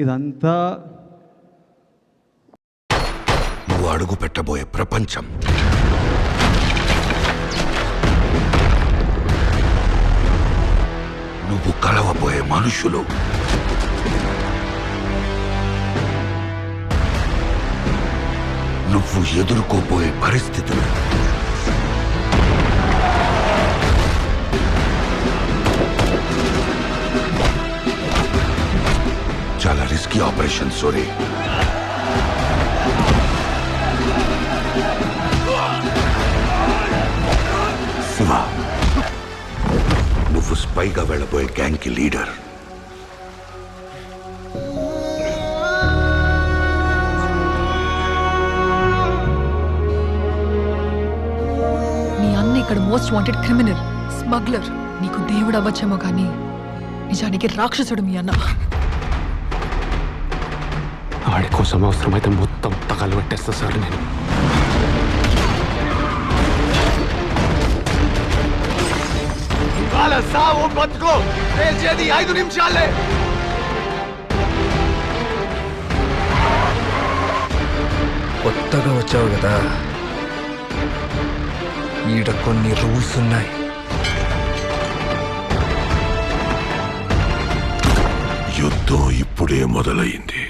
ఇదంతా నువ్వు అడుగు పెట్టబోయే ప్రపంచం నువ్వు కలవబోయే మనుషులు నువ్వు ఎదుర్కోబోయే పరిస్థితులు చాలా రిస్కీ ఆపరేషన్ సోరీ. శివ, నువ్వు స్పైగా వెళ్ళబోయే గ్యాంగ్ కి లీడర్. మీ అన్న ఇక్కడ మోస్ట్ వాంటెడ్ క్రిమినల్, స్మగ్లర్. నీకు దేవుడు అవ్వచ్చేమో కానీ నిజానికి రాక్షసుడు మీ అన్న. ఆడి కోసం అవసరమైతే మొత్తం తగలు పెట్టేస్తా సార్ నేను. సావు బతుకో తేల్చేది 5 నిమిషాలే. కొత్తగా వచ్చావు కదా, ఈడ కొన్ని రూల్స్ ఉన్నాయి. యుద్ధం ఇప్పుడే మొదలైంది.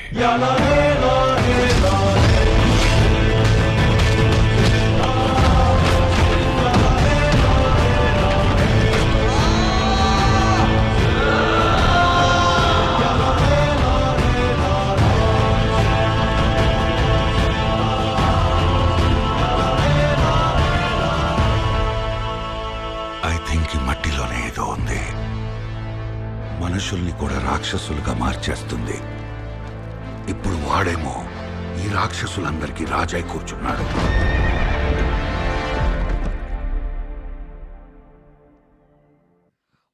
ఐ థింక్ ఈ మట్టిలోనే ఏదో ఉంది. మనుషుల్ని కూడా రాక్షసులుగా మార్చేస్తుంది. ఇప్పుడు వాడేమో ఈ రాక్షసులందరికీ రాజై కూర్చున్నాడు.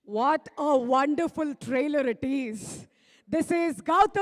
What a wonderful trailer it is. This is Gautam.